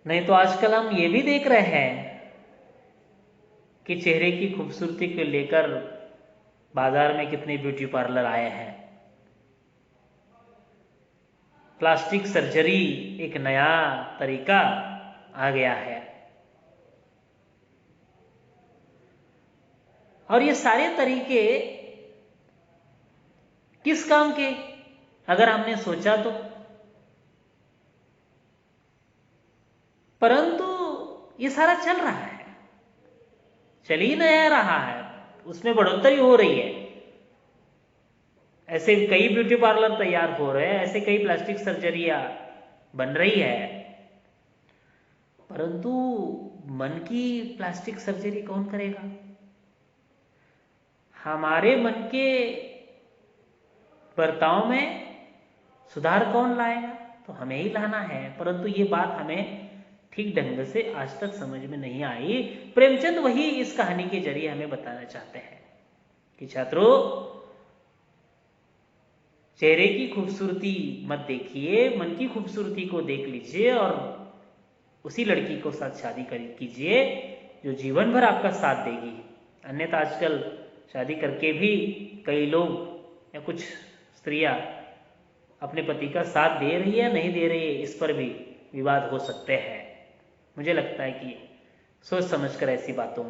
नहीं तो आजकल हम ये भी देख रहे हैं कि चेहरे की खूबसूरती को लेकर बाजार में कितने ब्यूटी पार्लर आए हैं। प्लास्टिक सर्जरी एक नया तरीका आ गया है और ये सारे तरीके किस काम के, अगर हमने सोचा तो। परंतु ये सारा चल रहा है, चल ही नहीं रहा है, उसमें बढ़ोतरी हो रही है। ऐसे कई ब्यूटी पार्लर तैयार हो रहे हैं, ऐसे कई प्लास्टिक सर्जरियां बन रही है। परंतु मन की प्लास्टिक सर्जरी कौन करेगा? हमारे मन के बर्ताव में सुधार कौन लाएगा? तो हमें ही लाना है। परंतु ये बात हमें ठीक ढंग से आज तक समझ में नहीं आई। प्रेमचंद वही इस कहानी के जरिए हमें बताना चाहते हैं कि छात्रों, चेहरे की खूबसूरती मत देखिए, मन की खूबसूरती को देख लीजिए और उसी लड़की को साथ शादी कीजिए जो जीवन भर आपका साथ देगी। अन्यथा आजकल शादी करके भी कई लोग या कुछ स्त्रियां अपने पति का साथ दे रही है नहीं दे रही है, इस पर भी विवाद हो सकते हैं। मुझे लगता है कि सोच समझकर ऐसी बातों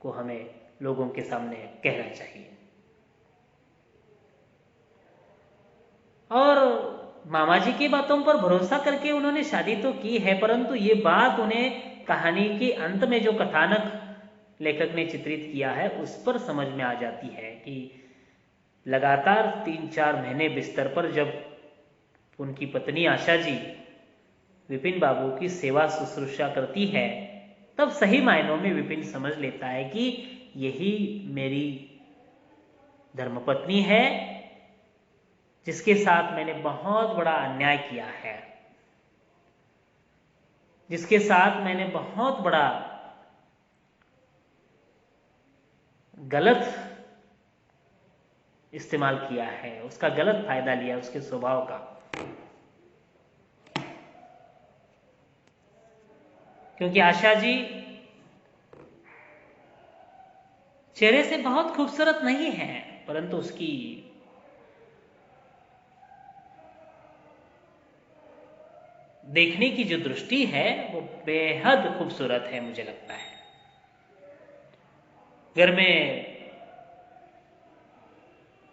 को हमें लोगों के सामने कहना चाहिए। और मामा जी की बातों पर भरोसा करके उन्होंने शादी तो की है, परंतु ये बात उन्हें कहानी के अंत में जो कथानक लेखक ने चित्रित किया है उस पर समझ में आ जाती है कि लगातार 3-4 महीने बिस्तर पर जब उनकी पत्नी आशा जी विपिन बाबू की सेवा शुश्रूषा करती है, तब सही मायनों में विपिन समझ लेता है कि यही मेरी धर्मपत्नी है जिसके साथ मैंने बहुत बड़ा अन्याय किया है, जिसके साथ मैंने बहुत बड़ा गलत इस्तेमाल किया है, उसका गलत फायदा लिया उसके स्वभाव का। क्योंकि आशा जी चेहरे से बहुत खूबसूरत नहीं है, परंतु उसकी देखने की जो दृष्टि है वो बेहद खूबसूरत है। मुझे लगता है घर में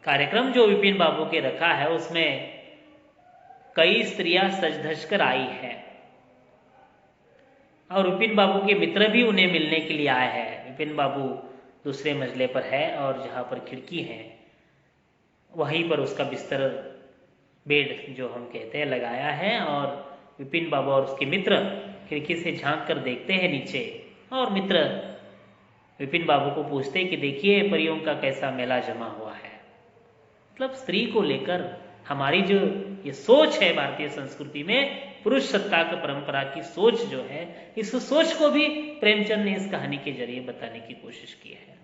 कार्यक्रम जो विपिन बाबू के रखा है उसमें कई स्त्रियां सज धज कर आई है और विपिन बाबू के मित्र भी उन्हें मिलने के लिए आए हैं। विपिन बाबू दूसरे मंजिले पर है और जहां पर खिड़की है वहीं पर उसका बिस्तर, बेड जो हम कहते हैं, लगाया है और विपिन बाबू और उसके मित्र खिड़की से झांक कर देखते हैं नीचे और मित्र विपिन बाबू को पूछते हैं कि देखिए परियों का कैसा मेला जमा हुआ है। मतलब स्त्री को लेकर हमारी जो ये सोच है भारतीय संस्कृति में, पुरुष सत्ताक परंपरा की सोच जो है, इस सोच को भी प्रेमचंद ने इस कहानी के जरिए बताने की कोशिश की है।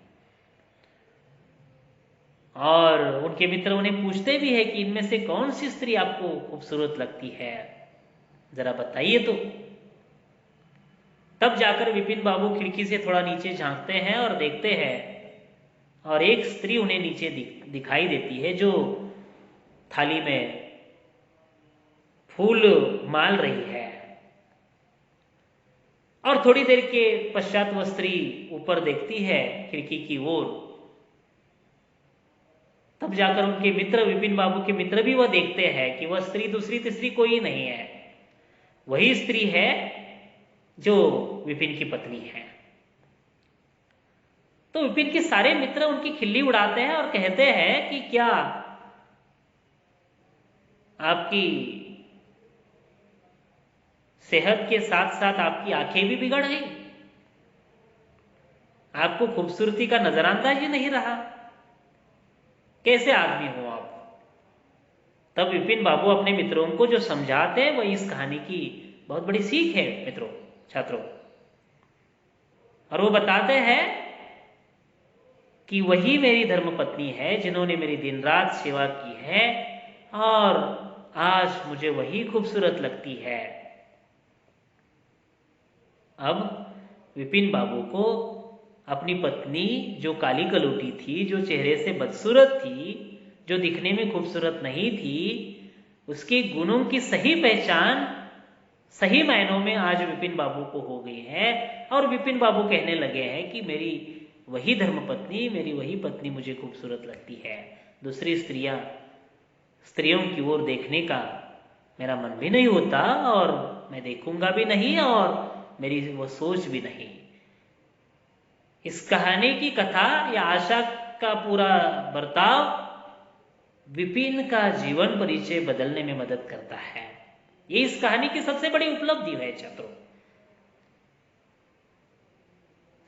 और उनके मित्र उन्हें पूछते भी है कि इनमें से कौन सी स्त्री आपको खूबसूरत लगती है, जरा बताइए तो। तब जाकर विपिन बाबू खिड़की से थोड़ा नीचे झांकते हैं और देखते हैं और एक स्त्री उन्हें नीचे दिखाई देती है जो थाली में फूल माल रही है। और थोड़ी देर के पश्चात वह स्त्री ऊपर देखती है खिड़की की ओर। तब जाकर उनके मित्र, विपिन बाबू के मित्र भी वह देखते हैं कि वह स्त्री दूसरी तीसरी कोई नहीं है, वही स्त्री है जो विपिन की पत्नी है। तो विपिन के सारे मित्र उनकी खिल्ली उड़ाते हैं और कहते हैं कि क्या आपकी सेहत के साथ साथ आपकी आंखें भी बिगड़ गई, आपको खूबसूरती का नजरअंदाज ही नहीं रहा, कैसे आदमी हो आप? तब विपिन बाबू अपने मित्रों को जो समझाते हैं वह इस कहानी की बहुत बड़ी सीख है मित्रों, छात्रों। और वो बताते हैं कि वही मेरी धर्मपत्नी है जिन्होंने मेरी दिन रात सेवा की है और आज मुझे वही खूबसूरत लगती है। अब विपिन बाबू को अपनी पत्नी जो काली कलूटी थी, जो चेहरे से बदसूरत थी, जो दिखने में खूबसूरत नहीं थी, उसके गुणों की सही पहचान सही मायनों में आज विपिन बाबू को हो गई है। और विपिन बाबू कहने लगे हैं कि मेरी वही धर्मपत्नी, मेरी वही पत्नी मुझे खूबसूरत लगती है। दूसरी स्त्रियों की ओर देखने का मेरा मन भी नहीं होता और मैं देखूंगा भी नहीं और मेरी वो सोच भी नहीं। इस कहानी की कथा या आशा का पूरा बर्ताव विपिन का जीवन परिचय बदलने में मदद करता है। ये इस कहानी की सबसे बड़ी उपलब्धि है छात्रों।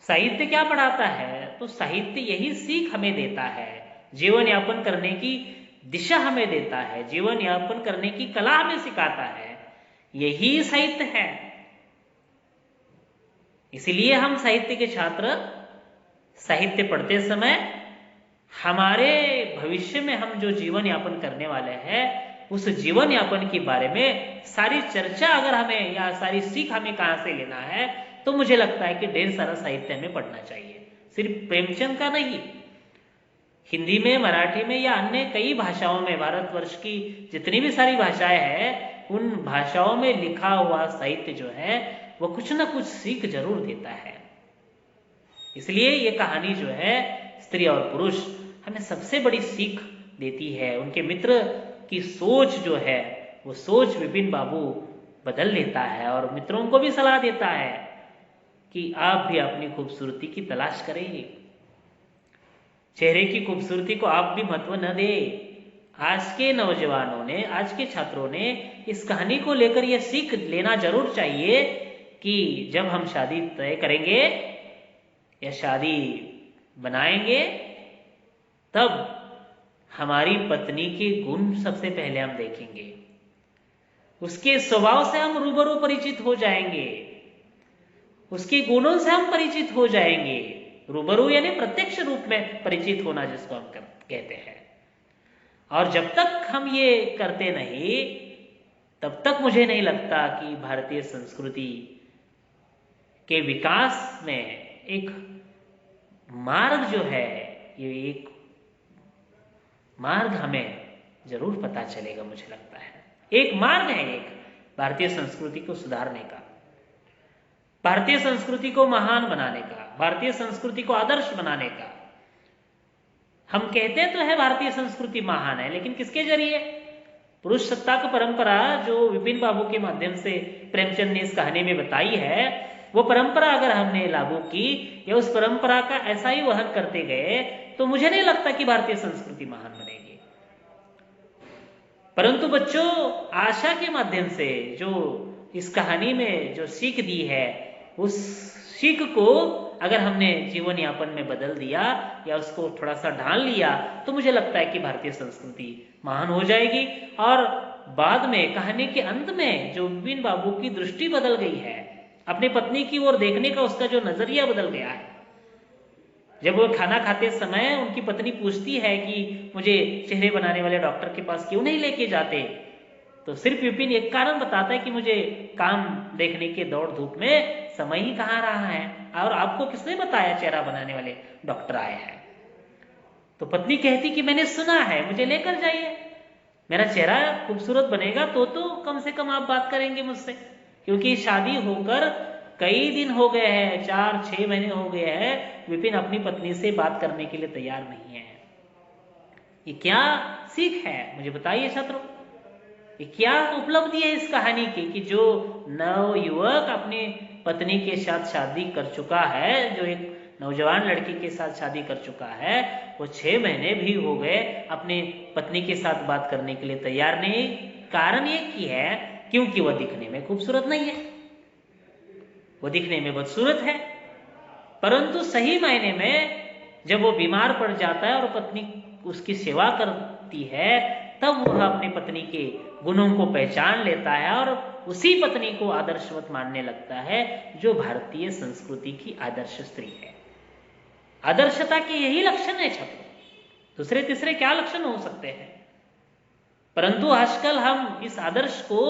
साहित्य क्या पढ़ाता है? तो साहित्य यही सीख हमें देता है, जीवन यापन करने की दिशा हमें देता है, जीवन यापन करने की कला हमें सिखाता है। यही साहित्य है। इसीलिए हम साहित्य के छात्र साहित्य पढ़ते समय हमारे भविष्य में हम जो जीवन यापन करने वाले हैं, उस जीवन यापन के बारे में सारी चर्चा अगर हमें या सारी सीख हमें कहां से लेना है, तो मुझे लगता है कि ढेर सारा साहित्य हमें पढ़ना चाहिए। सिर्फ प्रेमचंद का नहीं, हिंदी में, मराठी में या अन्य कई भाषाओं में, भारतवर्ष की जितनी भी सारी भाषाएं हैं, उन भाषाओं में लिखा हुआ साहित्य जो है वो कुछ ना कुछ सीख जरूर देता है। इसलिए ये कहानी जो है स्त्री और पुरुष हमें सबसे बड़ी सीख देती है। उनके मित्र की सोच जो है वो सोच विपिन बाबू बदल लेता है और मित्रों को भी सलाह देता है कि आप भी अपनी खूबसूरती की तलाश करें। चेहरे की खूबसूरती को आप भी महत्व न दें। आज के नौजवानों ने, आज के छात्रों ने इस कहानी को लेकर यह सीख लेना जरूर चाहिए कि जब हम शादी तय करेंगे या शादी बनाएंगे, तब हमारी पत्नी के गुण सबसे पहले हम देखेंगे, उसके स्वभाव से हम रूबरू परिचित हो जाएंगे, उसके गुणों से हम परिचित हो जाएंगे। रूबरू यानी प्रत्यक्ष रूप में परिचित होना, जिसको हम कहते हैं। और जब तक हम ये करते नहीं, तब तक मुझे नहीं लगता कि भारतीय संस्कृति के विकास में एक मार्ग जो है, ये एक मार्ग हमें जरूर पता चलेगा। मुझे लगता है एक मार्ग है, एक भारतीय संस्कृति को सुधारने का, भारतीय संस्कृति को महान बनाने का, भारतीय संस्कृति को आदर्श बनाने का। हम कहते तो है भारतीय संस्कृति महान है, लेकिन किसके जरिए? पुरुष सत्ता की परंपरा जो विपिन बाबू के माध्यम से प्रेमचंद ने इस कहानी में बताई है, वो परंपरा अगर हमने लागू की या उस परंपरा का ऐसा ही वहन करते गए, तो मुझे नहीं लगता कि भारतीय संस्कृति महान बनेगी। परंतु बच्चों, आशा के माध्यम से जो इस कहानी में जो सीख दी है, उस सीख को अगर हमने जीवन यापन में बदल दिया या उसको थोड़ा सा ढाल लिया, तो मुझे लगता है कि भारतीय संस्कृति महान हो जाएगी। और बाद में कहानी के अंत में जो विपिन बाबू की दृष्टि बदल गई है, अपनी पत्नी की ओर देखने का उसका जो नजरिया बदल गया है। जब वो खाना खाते समय उनकी पत्नी पूछती है कि मुझे चेहरे बनाने वाले डॉक्टर के पास क्यों नहीं लेके जाते, तो सिर्फ विपिन एक कारण बताता है कि मुझे काम देखने के दौड़ धूप में समय ही कहाँ रहा है, और आपको किसने बताया चेहरा बनाने वाले डॉक्टर आए हैं? तो पत्नी कहती कि मैंने सुना है, मुझे लेकर जाइए, मेरा चेहरा खूबसूरत बनेगा तो कम से कम आप बात करेंगे मुझसे। क्योंकि शादी होकर कई दिन हो गए हैं, 4-6 महीने हो गए हैं, विपिन अपनी पत्नी से बात करने के लिए तैयार नहीं है। ये क्या सीख है, मुझे बताइए छात्रों? ये क्या उपलब्धि है इस कहानी की कि जो नव युवक अपनी पत्नी के साथ शादी कर चुका है, जो एक नौजवान लड़की के साथ शादी कर चुका है, वो 6 महीने भी हो गए अपनी पत्नी के साथ बात करने के लिए तैयार नहीं। कारण ये की है क्योंकि वह दिखने में खूबसूरत नहीं है, वो दिखने में बदसूरत है। परंतु सही मायने में जब वो बीमार पड़ जाता है और पत्नी उसकी सेवा करती है, तब वह अपनी पत्नी के गुणों को पहचान लेता है और उसी पत्नी को आदर्शवत मानने लगता है, जो भारतीय संस्कृति की आदर्श स्त्री है। आदर्शता के यही लक्षण है छात्रों, दूसरे तीसरे क्या लक्षण हो सकते हैं? परंतु आजकल हम इस आदर्श को